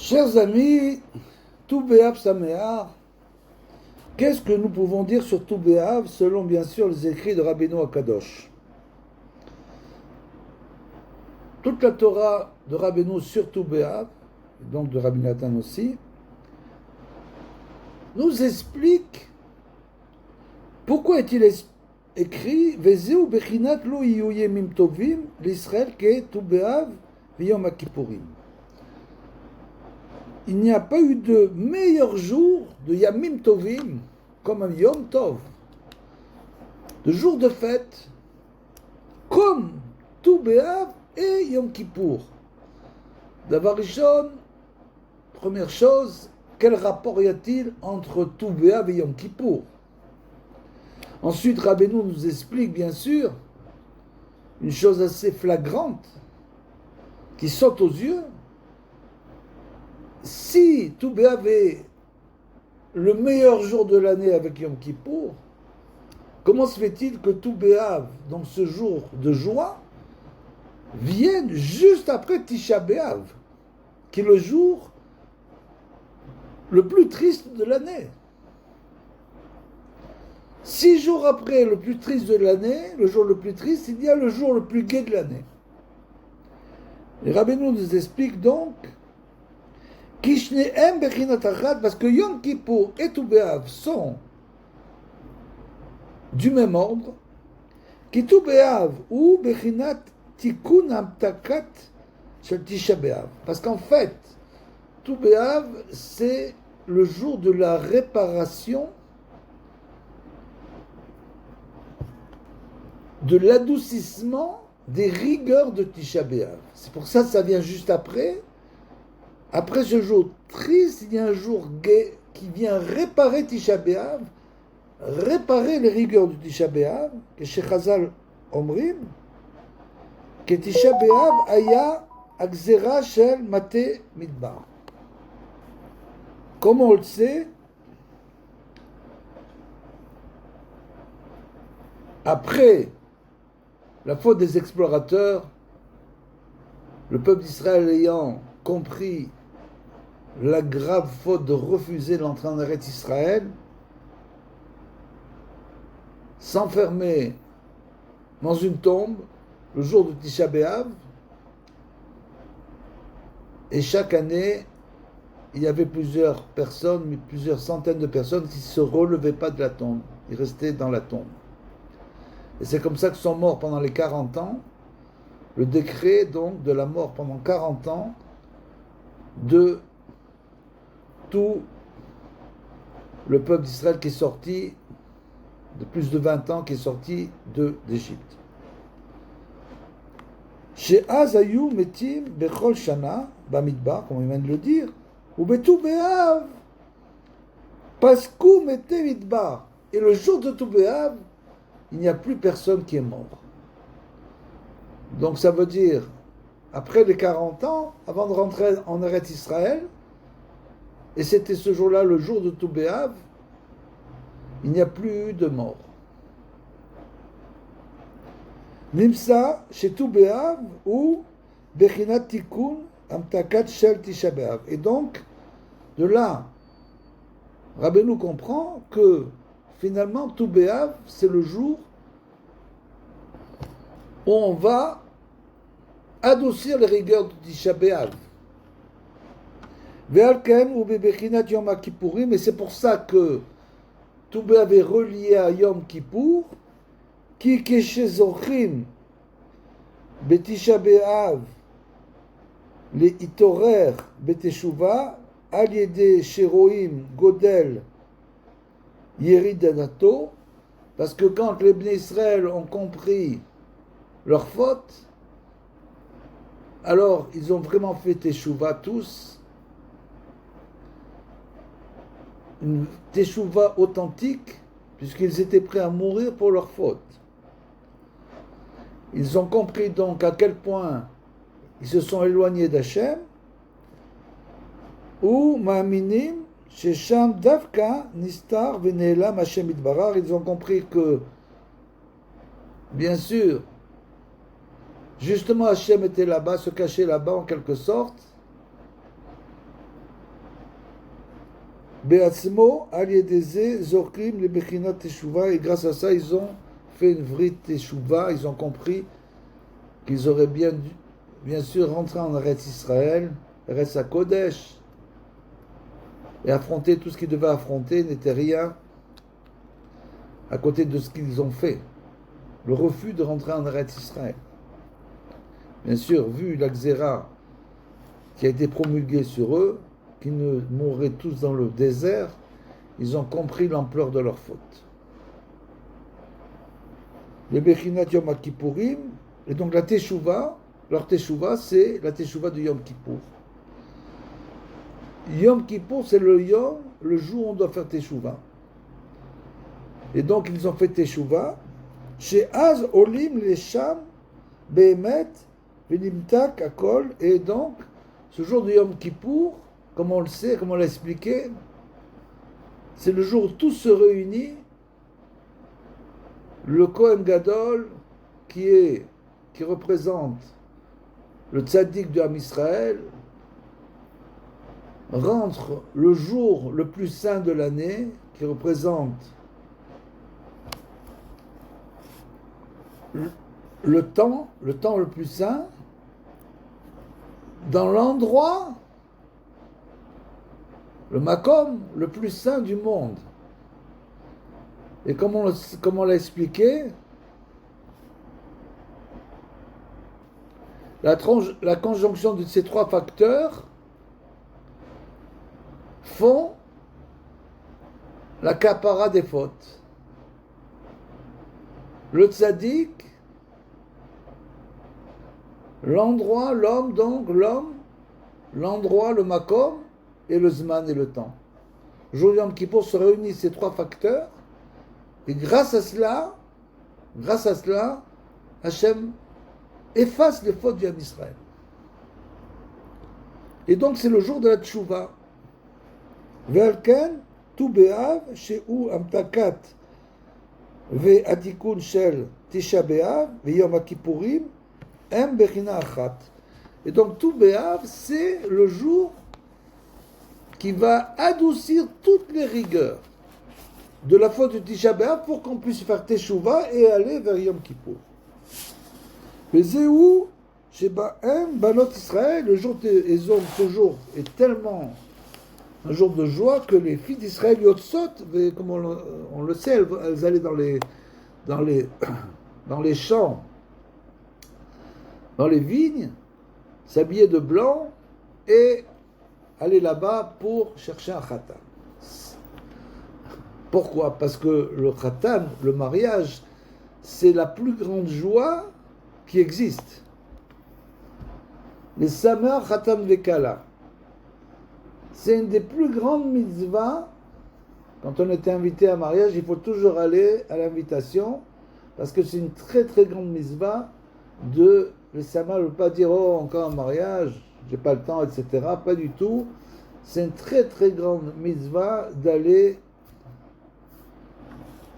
Chers amis, Tou B'Av Sameach, qu'est-ce que nous pouvons dire sur Tou B'Av selon bien sûr les écrits de Rabbeinu Akadosh? Toute la Torah de Rabbeinu sur Tou B'Av, donc de Rabbi Nathan aussi, nous explique pourquoi est-il écrit Vezeu bechinat lo yiyu yemim tovim l'Israël ke Tou B'Av v'yom HaKippurim. Il n'y a pas eu de meilleur jour de Yamim Tovim comme un Yom Tov, de jour de fête, comme Tou B'Av et Yom Kippour. D'abord, Rishon, première chose, quel rapport y a-t-il entre Tou B'Av et Yom Kippour? Ensuite, Rabbeinu nous explique bien sûr une chose assez flagrante qui saute aux yeux. Si Tou B'Av est le meilleur jour de l'année avec Yom Kippour, comment se fait-il que Tou B'Av, donc ce jour de joie, vienne juste après Tisha B'Av, qui est le jour le plus triste de l'année? 6 jours après le plus triste de l'année, le jour le plus triste, il y a le jour le plus gai de l'année. Et Rabbeinu nous explique donc parce que Yom Kippour et Tou B'Av sont du même ordre, qui Tou B'Av ou Bechinat Tikkun Hamtakat Shel Tisha B'Av. Parce qu'en fait, Tou B'Av, c'est le jour de la réparation, de l'adoucissement des rigueurs de Tisha B'Av. C'est pour ça que ça vient juste après. Après ce jour triste, il y a un jour gai qui vient réparer Tisha B'Av, réparer les rigueurs du Tisha B'Av, que chez Chazal Omrim, que Tisha B'Av aya Agzera Shel Mate Midbar. Comme on le sait, après la faute des explorateurs, le peuple d'Israël ayant compris la grave faute de refuser l'entrée en Eretz Israël, s'enfermer dans une tombe le jour de Tisha B'Av, et chaque année, il y avait plusieurs personnes, plusieurs centaines de personnes qui ne se relevaient pas de la tombe, ils restaient dans la tombe. Et c'est comme ça que sont morts pendant les 40 ans, le décret donc de la mort pendant 40 ans de tout le peuple d'Israël qui est sorti de plus de 20 ans, qui est sorti d'Égypte. Chez Azayu Metim Bechol Shana, Bamidbar, comme il vient de le dire, ou Betou B'Av, Paskou Mete Midbar. Et le jour de Tou B'Av, il n'y a plus personne qui est mort. Donc ça veut dire, après les 40 ans, avant de rentrer en Eretz Israël, et c'était ce jour-là, le jour de Tou B'Av, il n'y a plus eu de mort. Nimsa, chez Tou B'Av, ou Bechinat Tikkun Hamtakat Shel Tisha B'Av. Et donc, de là, Rabbeinu comprend que, finalement, Tou B'Av, c'est le jour où on va adoucir les rigueurs de Tisha B'Av. Et c'est pour ça que Tou B'Av est relié à Yom Kippour, qui keshezochim betisha B'Av les itorer beteshuva al yede sheroim godel yeridanato, parce que quand les Bnei Israël ont compris leur faute, alors ils ont vraiment fait teshuva tous, une teshuva authentique, puisqu'ils étaient prêts à mourir pour leur faute. Ils ont compris donc à quel point ils se sont éloignés d'Hachem, ou ma'aminim shesham davka nistar venelam Hashem itbarar. Ils ont compris que, bien sûr, justement Hachem était là-bas, se cachait là-bas en quelque sorte, Beatzmo, Aliedeze, Zorkim, les Bechinat Teshuva, et grâce à ça, ils ont fait une vraie Teshuva, ils ont compris qu'ils auraient bien sûr rentré en Eretz Israël, Eretz HaKodesh, et affronter tout ce qu'ils devaient affronter n'était rien à côté de ce qu'ils ont fait. Le refus de rentrer en Eretz Israël. Bien sûr, vu la Xéra qui a été promulguée sur eux, qu'ils ne mourraient tous dans le désert, ils ont compris l'ampleur de leur faute. Les Bechinat Yom Kippourim, et donc la Teshuvah, leur Teshuvah, c'est la Teshuvah de Yom Kippour. Yom Kippour, c'est le jour où on doit faire Teshuvah. Et donc ils ont fait Teshuvah. Chez Az Olim les Sham, Behemet, Venimtak, Akol, et donc ce jour de Yom Kippour, comme on le sait, comme on l'a expliqué, c'est le jour où tous se réunissent. Le Kohen Gadol, qui représente le tzaddik de Am Israël, rentre le jour le plus saint de l'année, qui représente le temps le plus saint, dans l'endroit, le Makom, le plus saint du monde. Et comme on l'a expliqué, la conjonction de ces trois facteurs font la kapara des fautes. Le tzaddik, l'endroit, l'endroit, le makom, et le zman et le temps. Jour Yom Kippour se réunissent ces trois facteurs, et grâce à cela, Hachem efface les fautes d'Yam Israël. Et donc c'est le jour de la tchouva. Velken, tu be'av, she'u amtakat, ve'atikun shel tisha be'av, ve'yom kippourim, em bechina achat. Et donc tout be'av, c'est le jour qui va adoucir toutes les rigueurs de la faute de Tisha B'Av pour qu'on puisse faire Teshuvah et aller vers Yom Kippour. Mais Zéhou, chez Ba'em, Banot Israël, le jour d'Ezom, ce jour est tellement un jour de joie que les filles d'Israël Yotzot, comme on le sait, elles allaient dans les champs, dans les vignes, s'habillaient de blanc et aller là-bas pour chercher un khatan. Pourquoi? Parce que le khatan, le mariage, c'est la plus grande joie qui existe. Les samer khatan vekala. C'est une des plus grandes mitzvahs. Quand on était invité à un mariage, il faut toujours aller à l'invitation, parce que c'est une très très grande mitzvah de les samer, ne veut pas dire oh encore un mariage, j'ai pas le temps, etc. Pas du tout. C'est une très très grande mitzvah d'aller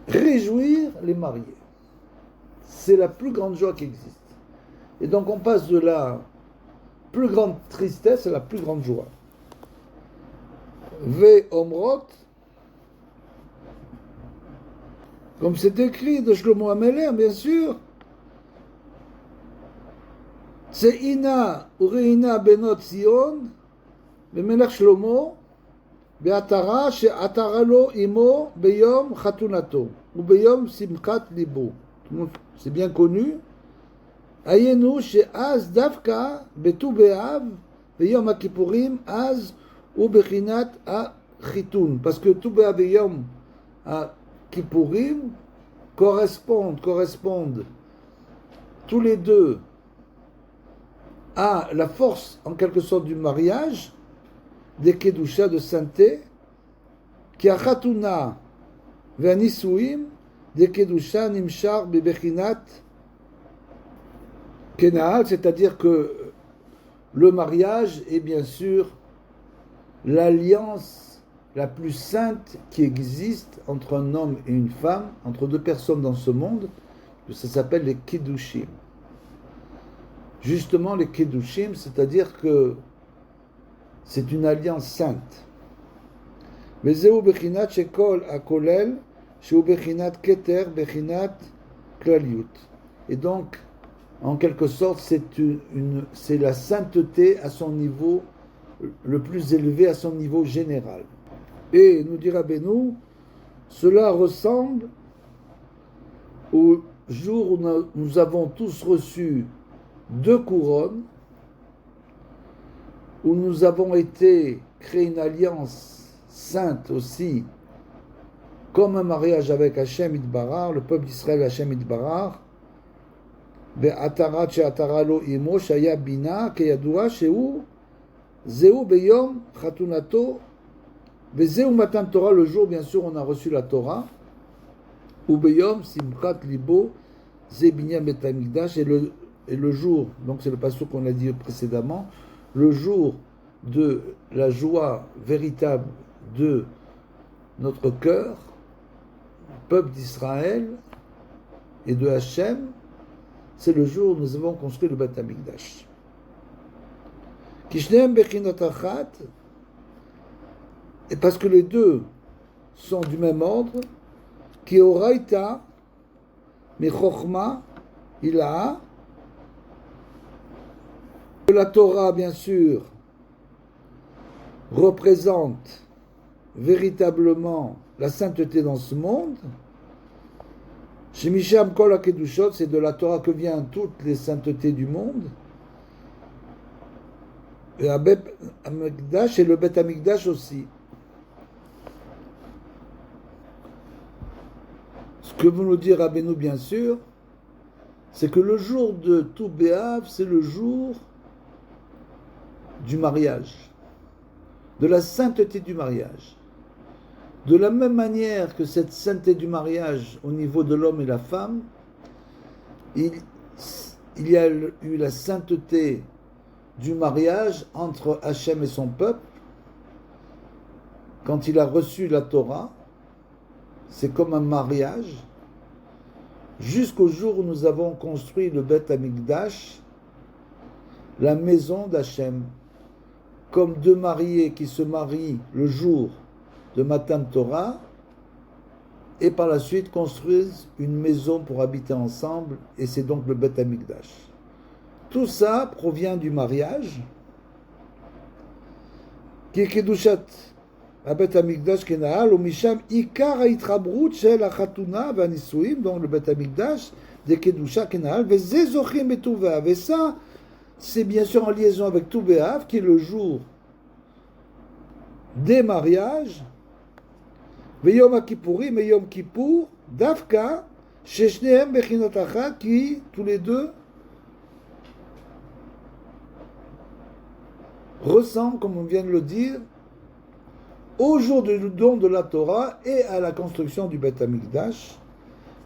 réjouir les mariés. C'est la plus grande joie qui existe. Et donc on passe de la plus grande tristesse à la plus grande joie. Ve omrot, comme c'est écrit de Shlomo Ameler, bien sûr, c'est Ina Ureina Benot Sion, le Melech Shlomo, Be'atara she'atara lo imo beyom chatunato, ou beyom simchat libo. C'est bien connu. Ayenu she'az davka betu be'av, beyom ha-kippurim, az ou bechinat ha-chitun. Parce que tu be'av beyom ha-kippurim correspondent tous les deux à la force, en quelque sorte, du mariage, des kedusha de sainteté, qui a chatuna ve'anisuim, des kedusha nimshar bebechinat kenal, c'est-à-dire que le mariage est bien sûr l'alliance la plus sainte qui existe entre un homme et une femme, entre deux personnes dans ce monde, ça s'appelle les kedushim. Justement, les kedushim, c'est-à-dire que c'est une alliance sainte. וזהו בחינת שכל הכולל, שהוא בחינת כתר, בחינת כלליות. Et donc, en quelque sorte, c'est la sainteté à son niveau le plus élevé, à son niveau général. Et nous dit Rabbeinu, cela ressemble au jour où nous avons tous reçu 2 couronnes, où nous avons été créé une alliance sainte aussi, comme un mariage avec Hachem Idbarar, le peuple d'Israël Hachem Idbarar, Be'atarat she'atara lo imo shaya bina keyadua shehu zeu beyom chatunato vezeu matan Torah, le jour bien sûr on a reçu la Torah, ou beyom simchat libo ze binyan bet hamikdash, et le jour, donc c'est le passage qu'on a dit précédemment, le jour de la joie véritable de notre cœur, peuple d'Israël et de Hachem, c'est le jour où nous avons construit le Beth Amikdash. Kishneem bechinot achat, et parce que les deux sont du même ordre, ki oraita mi chokhma ilaha, la Torah bien sûr représente véritablement la sainteté dans ce monde. Chez Misham Kol HaKedushot, c'est de la Torah que viennent toutes les saintetés du monde. Et le Beth Amikdash aussi. Ce que vous nous dit Rabbeinu, bien sûr, c'est que le jour de Tou B'Av, c'est le jour du mariage, de la sainteté du mariage. De la même manière que cette sainteté du mariage au niveau de l'homme et la femme, il y a eu la sainteté du mariage entre Hachem et son peuple. Quand il a reçu la Torah, c'est comme un mariage, jusqu'au jour où nous avons construit le Beth Amikdash, la maison d'Hachem, comme 2 mariés qui se marient le jour de Matan Torah, et par la suite construisent une maison pour habiter ensemble, et c'est donc le Beth Amikdash. Tout ça provient du mariage, qui est Kedushat Beth Amikdash Kenahal, ou Misham Ikar Haitrabrut Shel Hachatuna Vanisuim, donc le Beth Amikdash, de Kedusha Kenahal, Vezezochim Betuvav, et ça, c'est bien sûr en liaison avec Tou B'Av, qui est le jour des mariages, Veyom HaKippurim et Yom Kippour, Davka, Sheshnehem Bechinot Achat, qui, tous les deux, ressemblent, comme on vient de le dire, au jour du don de la Torah et à la construction du Beth Amikdash,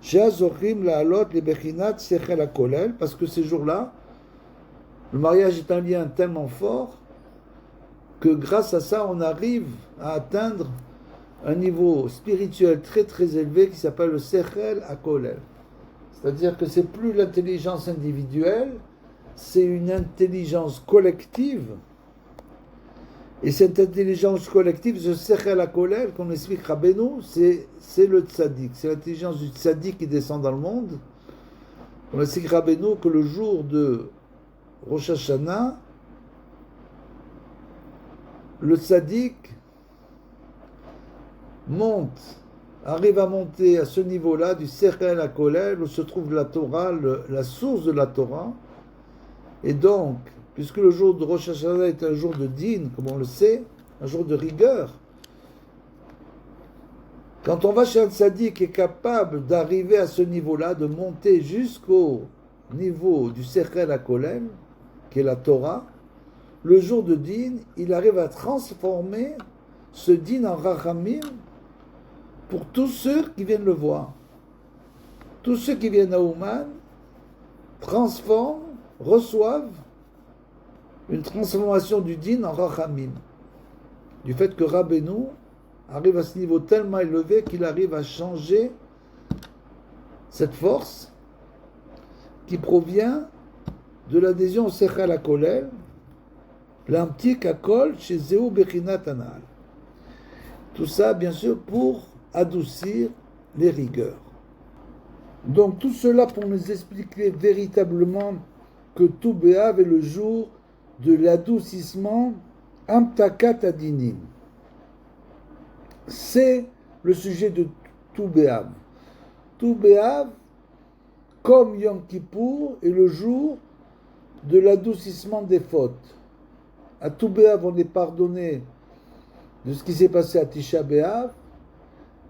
Sheazochim La'alot le Bechinat Sechel HaKolel, parce que ces jours-là, le mariage est un lien tellement fort que grâce à ça, on arrive à atteindre un niveau spirituel très très élevé qui s'appelle le Sechel HaKolel. C'est-à-dire que c'est plus l'intelligence individuelle, c'est une intelligence collective. Et cette intelligence collective, ce Sechel HaKolel, qu'on explique Rabbeinu, c'est le tzaddik. C'est l'intelligence du tzaddik qui descend dans le monde. On explique Rabbeinu que le jour de Rosh Hashanah, le tzaddik arrive à monter à ce niveau-là du Sechel HaKolel, où se trouve la Torah, la source de la Torah. Et donc, puisque le jour de Rosh Hashanah est un jour de din, comme on le sait, un jour de rigueur, quand on va chez un tzaddik qui est capable d'arriver à ce niveau-là, de monter jusqu'au niveau du Sechel HaKolel, qui est la Torah, le jour de din, il arrive à transformer ce din en rachamim pour tous ceux qui viennent le voir. Tous ceux qui viennent à Ouman transforment, reçoivent une transformation du din en rachamim. Du fait que Rabbeinu arrive à ce niveau tellement élevé qu'il arrive à changer cette force qui provient de l'adhésion au Sechel HaKolel, l'amtik HaKol chez Zeu Bechinat Anal. Tout ça, bien sûr, pour adoucir les rigueurs. Donc tout cela pour nous expliquer véritablement que tout Béav est le jour de l'adoucissement Amtakat Adinim. C'est le sujet de tout Béav. Tout Béav, comme Yom Kippour, est le jour de l'adoucissement des fautes. À tout Béav, on est pardonné de ce qui s'est passé à Tisha Béav,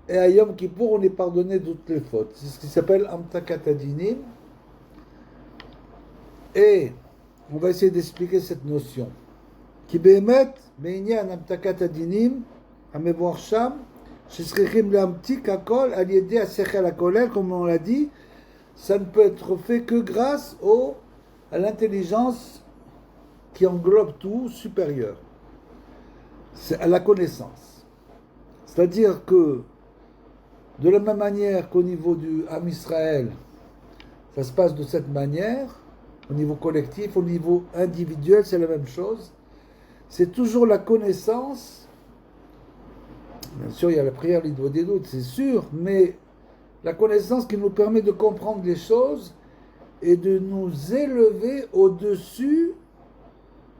et à Yom Kippour, on est pardonné de toutes les fautes. C'est ce qui s'appelle Amtakat Adinim. Et on va essayer d'expliquer cette notion. Qui bémet, בעניין המתקת הדינים, המבואר שם, שצריכים להמתיק הכל על ידי השכל הכולל, comme on l'a dit, ça ne peut être fait que grâce à l'intelligence qui englobe tout supérieur. C'est à la connaissance. C'est-à-dire que de la même manière qu'au niveau du Ham Israël, ça se passe de cette manière, au niveau collectif, au niveau individuel, c'est la même chose. C'est toujours la connaissance. Bien sûr, il y a la prière, l'idée des doutes, c'est sûr, mais la connaissance qui nous permet de comprendre les choses et de nous élever au-dessus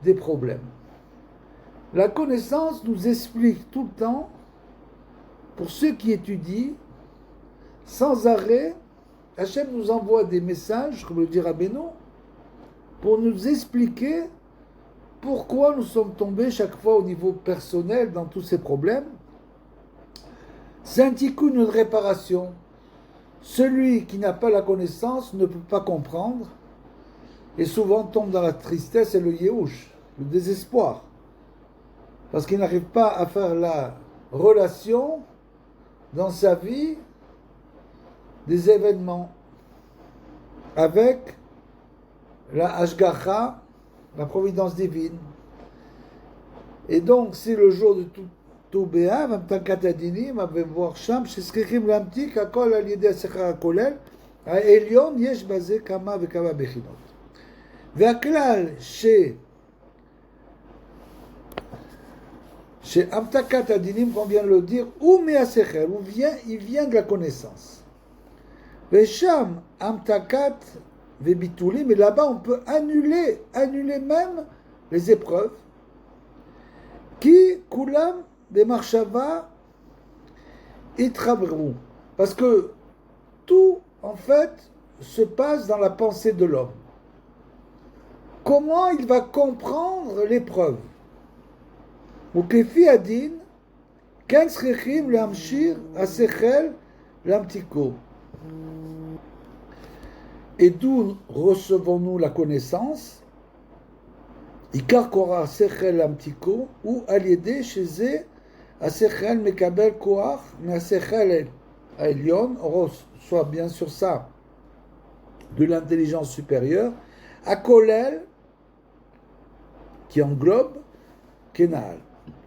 des problèmes. La connaissance nous explique tout le temps, pour ceux qui étudient, sans arrêt, Hachem nous envoie des messages, comme le dit Rabbeinu, pour nous expliquer pourquoi nous sommes tombés chaque fois au niveau personnel dans tous ces problèmes. C'est un tikkun, une réparation. Celui qui n'a pas la connaissance ne peut pas comprendre et souvent tombe dans la tristesse et le yéhouch, le désespoir. Parce qu'il n'arrive pas à faire la relation dans sa vie des événements avec la Hashgacha, la providence divine. Et donc, c'est le jour de tout Béav, Amtakat Adinim, Avevor Sham, שצריכים להמתיק הכל על ידי השכל הכולל, העליון יש בזה כמה וכמה בחינות. והכלל Amtakat Adinim, qu'on vient de le dire, ou מהשכל, il vient de la connaissance. Vesham Amtakat Vebitulim, mais là-bas on peut annuler même les épreuves. Qui Kulam Bemarshava Itraberu. Parce que tout, en fait, se passe dans la pensée de l'homme. Comment il va comprendre l'épreuve? Ou Kefi Adin, Kan Srechim Lamshir Asechel Lamtiko. Et d'où recevons-nous la connaissance? Ikar Korah Sechel Amtiko, ou Aliede Sheze Asechel Mekabel Koach, mais Asechel Aelion, soit bien sûr ça, de l'intelligence supérieure, Akolel, qui englobe Kenal.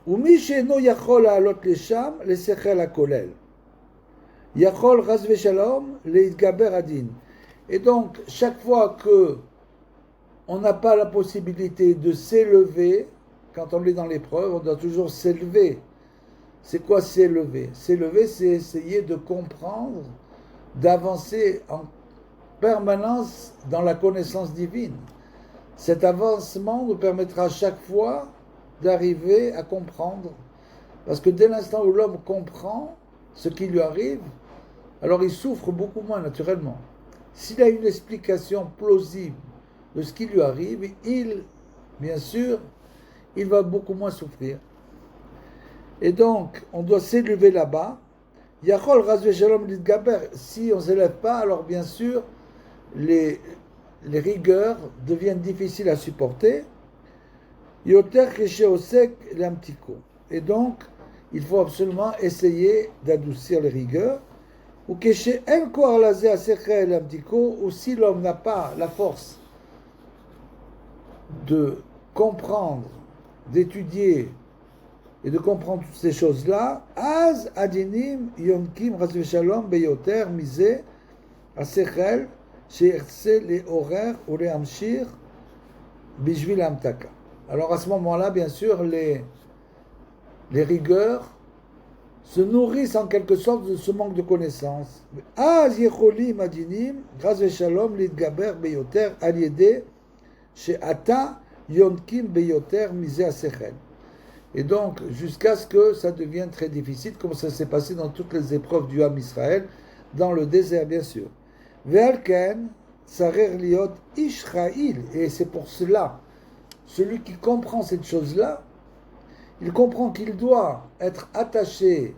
Ou Misheno Yachol Alot Lesham, le Sechel Akolel. Yachol Razve Shalom, le Idgaber Adin. Et donc, chaque fois que on n'a pas la possibilité de s'élever, quand on est dans l'épreuve, on doit toujours s'élever. C'est quoi s'élever? S'élever, c'est essayer de comprendre, d'avancer en permanence dans la connaissance divine. Cet avancement nous permettra chaque fois d'arriver à comprendre. Parce que dès l'instant où l'homme comprend ce qui lui arrive, alors il souffre beaucoup moins naturellement. S'il a une explication plausible de ce qui lui arrive, bien sûr, il va beaucoup moins souffrir. Et donc, on doit s'élever là-bas. Yachol Razve Shalom Lidgaber, si on ne s'élève pas, alors bien sûr, les rigueurs deviennent difficiles à supporter. Yoter Keshe Osek Lamtiko. Et donc, il faut absolument essayer d'adoucir les rigueurs. Ou Keshe En Koar Lazé Asechel Lamtiko, ou si l'homme n'a pas la force de comprendre, d'étudier et de comprendre toutes ces choses-là, Az Adinim Yonkim Razve Shalom Beyoter Mise Asechel Sheirtse Le Horer ou Le Amshir Bishvil Amtaka. Alors à ce moment-là, bien sûr, les rigueurs se nourrissent en quelque sorte de ce manque de connaissance. Az yecholim adinim, grâce à Shalom, l'idgaber beyoter, aliédé, chez Ata, yonkim beyoter, misé à Sechel. Et donc, jusqu'à ce que ça devienne très difficile, comme ça s'est passé dans toutes les épreuves du Ham Israël, dans le désert, bien sûr. Ve'alken, sarer liot Ishraïl. Et c'est pour cela, celui qui comprend cette chose-là, il comprend qu'il doit être attaché,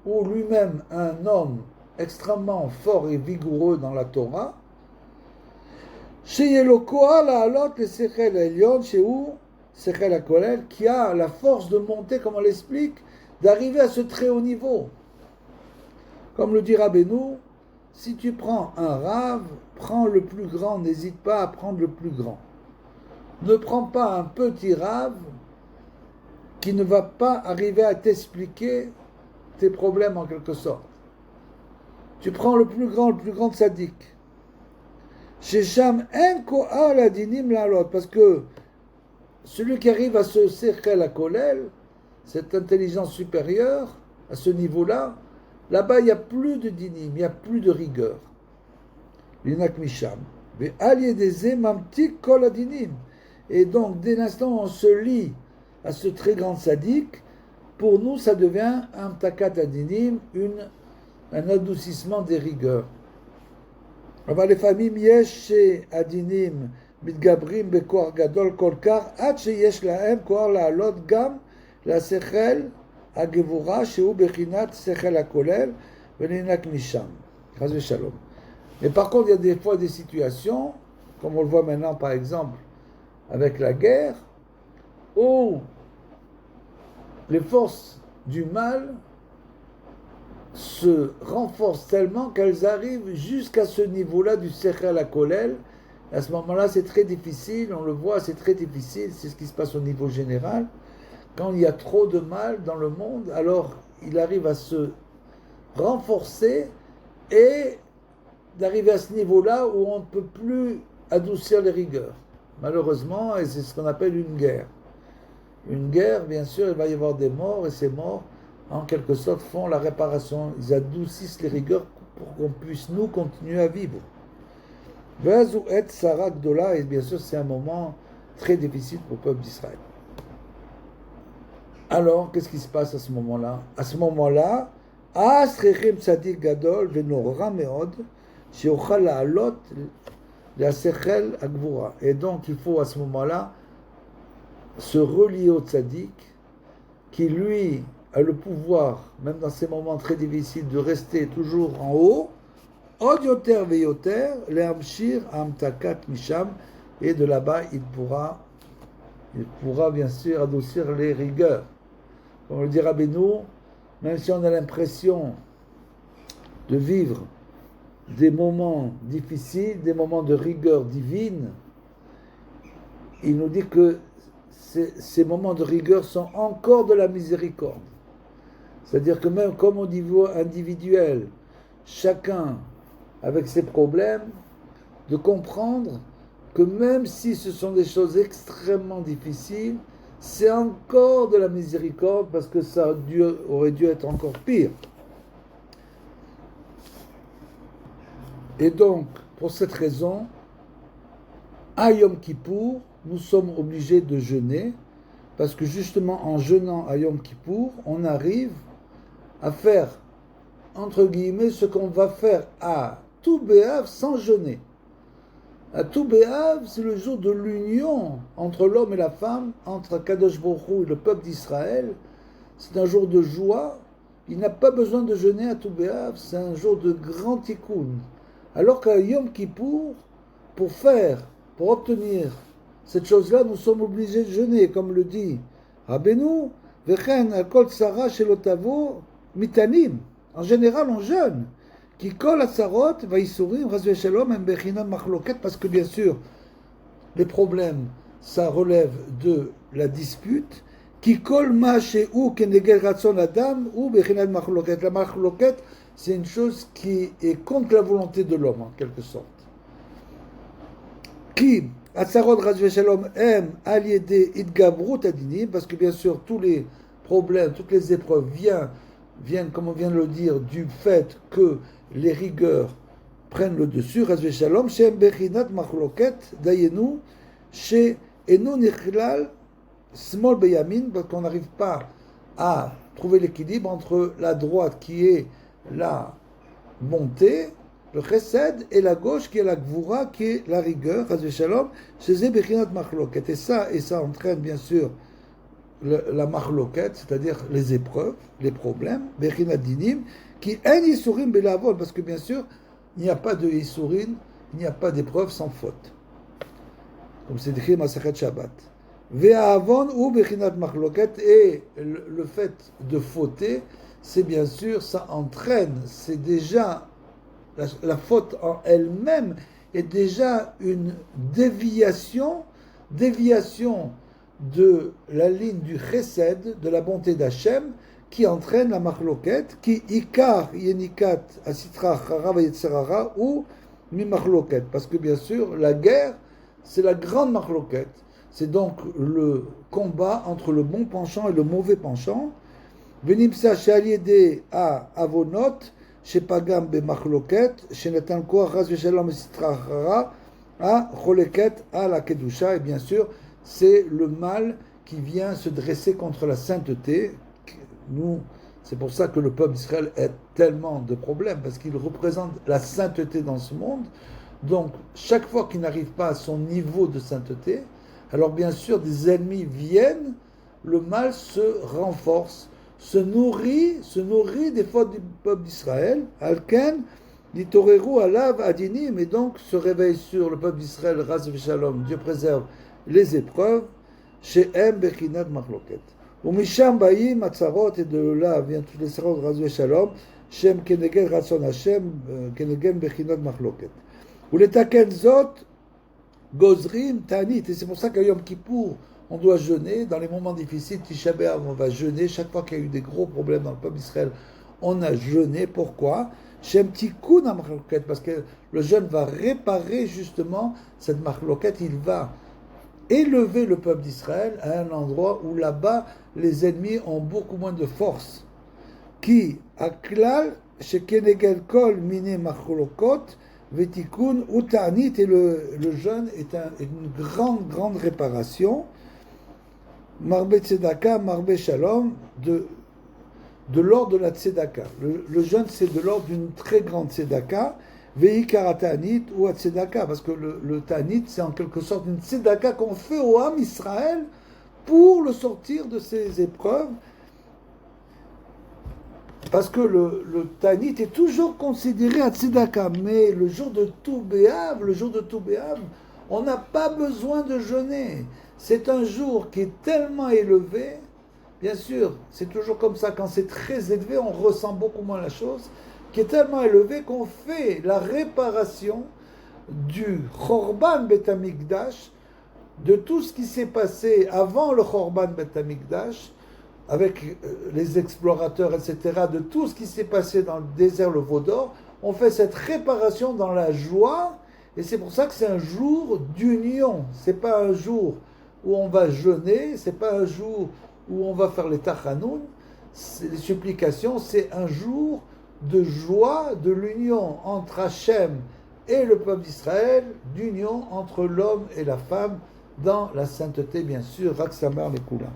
ou lui-même un homme extrêmement fort et vigoureux dans la Torah, qui a la force de monter, comme on l'explique, d'arriver à ce très haut niveau. Comme le dit Rabbeinu, si tu prends un rave, prends le plus grand, n'hésite pas à prendre le plus grand. Ne prends pas un petit rave qui ne va pas arriver à t'expliquer tes problèmes en quelque sorte. Tu prends le plus grand tzaddik. Parce que celui qui arrive à ce sechel à kolel, cette intelligence supérieure, à ce niveau-là, là-bas il n'y a plus de dinim, il n'y a plus de rigueur. Linak misham. Et donc, dès l'instant où on se lie à ce très grand sadique, pour nous, ça devient un takat adinim, un adoucissement des rigueurs. אבל לפעמים יש הדינים מתגברים בכוח גדול כל כך, עד שיש להם כוח לעלות גם לשכל הגבורה, שהוא בחינת שכל הכולל, ולנק משם. חס ושלום. Mais par contre, il y a des fois des situations, comme on le voit maintenant par exemple avec la guerre, où les forces du mal se renforcent tellement qu'elles arrivent jusqu'à ce niveau-là du sechel à kolel. À ce moment-là, c'est très difficile, on le voit, c'est très difficile, c'est ce qui se passe au niveau général. Quand il y a trop de mal dans le monde, alors il arrive à se renforcer et d'arriver à ce niveau-là où on ne peut plus adoucir les rigueurs. Malheureusement, et c'est ce qu'on appelle une guerre. Une guerre, bien sûr, il va y avoir des morts, et ces morts, en quelque sorte, font la réparation. Ils adoucissent les rigueurs pour qu'on puisse, nous, continuer à vivre. Et bien sûr, c'est un moment très difficile pour le peuple d'Israël. Alors, qu'est-ce qui se passe à ce moment-là? À ce moment-là, et donc, il faut à ce moment-là se relier au tzaddik, qui lui a le pouvoir, même dans ces moments très difficiles, de rester toujours en haut, od yoter veyoter, lehamshir amtakat misham, et de là-bas, il pourra bien sûr adoucir les rigueurs. Comme le dit Rabbeinu, même si on a l'impression de vivre des moments difficiles, des moments de rigueur divine, il nous dit que ces moments de rigueur sont encore de la miséricorde. C'est-à-dire que même comme au niveau individuel, chacun avec ses problèmes, de comprendre que même si ce sont des choses extrêmement difficiles, c'est encore de la miséricorde parce que ça aurait dû être encore pire. Et donc, pour cette raison, à Yom Kippour, nous sommes obligés de jeûner, parce que justement en jeûnant à Yom Kippour, on arrive à faire, entre guillemets, ce qu'on va faire à Tou B'Av sans jeûner. À Tou B'Av, c'est le jour de l'union entre l'homme et la femme, entre Kadosh Baruch Hu et le peuple d'Israël. C'est un jour de joie. Il n'a pas besoin de jeûner à Tou B'Av, c'est un jour de grand tikkun. Alors qu'à Yom Kippour, pour obtenir cette chose-là, nous sommes obligés de jeûner, comme le dit Rabbeinu, Vechen akol tsara shelotavo mitanim. En général, on jeûne. Qui kol atzarot vaïsurim razve shalom em bechinat machloket, parce que bien sûr, les problèmes, ça relève de la dispute. Qui kol ma sheu kenegel ratson adam ou bechinat machloket. La machloket, c'est une chose qui est contre la volonté de l'homme, en quelque sorte. Qui Atzarot razve shalom em aliédé idgabrut adinim, parce que bien sûr tous les problèmes, toutes les épreuves viennent viennent, comme on vient de le dire, du fait que les rigueurs prennent le dessus, Razvé Shalom, chez Bechinat Machloket, Dayenu, chez Enu Nichlal, Smol Beyamin, parce qu'on n'arrive pas à trouver l'équilibre entre la droite qui est la bonté, le chesed, et la gauche qui est la gvura, qui est la rigueur, Razvé Shalom, chez Bechinat Machloket. Et ça entraîne bien sûr la machloket, c'est-à-dire les épreuves, les problèmes, Bechinat Dinim, qui en Yisurim Belavol, parce que bien sûr, il n'y a pas de Yisurim, il n'y a pas d'épreuve sans faute. Comme c'est écrit Masachet Shabbat. Ve'avon ou Bechinat Machloket, et le fait de fauter, c'est bien sûr, ça entraîne, c'est déjà, la faute en elle-même est déjà une déviation de la ligne du chesed, de la bonté d'Hachem, qui entraîne la machloket, qui ikar yenikat asitra chara vayetzerara ou mi machloket. Parce que bien sûr, la guerre, c'est la grande machloket. C'est donc le combat entre le bon penchant et le mauvais penchant. Venimsa she'aliede a avonot, she'pagam be machloket, she'netan koach ras v'shalom asitra chara a choleket a la kedusha. Et bien sûr, c'est le mal qui vient se dresser contre la sainteté. Nous, c'est pour ça que le peuple d'Israël a tellement de problèmes, parce qu'il représente la sainteté dans ce monde. Donc, chaque fois qu'il n'arrive pas à son niveau de sainteté, alors bien sûr, des ennemis viennent, le mal se renforce, se nourrit des fautes du peuple d'Israël. Alken, l'itoreru alav adinim, et donc se réveille sur le peuple d'Israël, ras v'shalom, Dieu préserve les épreuves, chez M. Bechinat Machloket. Ou Misham Baïm Atzarot, et de là vient tous les sarot Razvé Shalom, Shem Kenegel Ratson Hashem, Kenegel Bechinat Machloket. Ou les Taken Zot, Gozrim, Tanit, et c'est pour ça qu'à Yom Kippour, on doit jeûner, dans les moments difficiles, Tisha B'Av, on va jeûner, chaque fois qu'il y a eu des gros problèmes dans le peuple d'Israël, on a jeûné. Pourquoi? Shem Tikkun Machloket, parce que le jeûne va réparer justement cette Machloket, il va élever le peuple d'Israël à un endroit où là-bas les ennemis ont beaucoup moins de force. Qui aklal shekenegel kol mine machlokot vetikun utanit, et le jeûne est une grande réparation. Marbe tzedaka, marbe shalom, de l'ordre de la tzedaka. Le jeûne, c'est de l'ordre d'une très grande tzedaka. Veikara Tanit ou à Tzedaka, parce que le Tanit, c'est en quelque sorte une Tzedaka qu'on fait au Ham Israël pour le sortir de ses épreuves. Parce que le Tanit est toujours considéré à Tzedaka, mais le jour de Tou B'Av, on n'a pas besoin de jeûner. C'est un jour qui est tellement élevé, bien sûr, c'est toujours comme ça, quand c'est très élevé, on ressent beaucoup moins la chose, qui est tellement élevé qu'on fait la réparation du Chorban Bet Hamikdash, de tout ce qui s'est passé avant le Chorban Bet Hamikdash, avec les explorateurs, etc., de tout ce qui s'est passé dans le désert, le Veau d'Or. On fait cette réparation dans la joie, et c'est pour ça que c'est un jour d'union. C'est pas un jour où on va jeûner, c'est pas un jour où on va faire les tachanoun, les supplications, c'est un jour de joie, de l'union entre Hachem et le peuple d'Israël, d'union entre l'homme et la femme, dans la sainteté, bien sûr, Rak Samar Mekulam.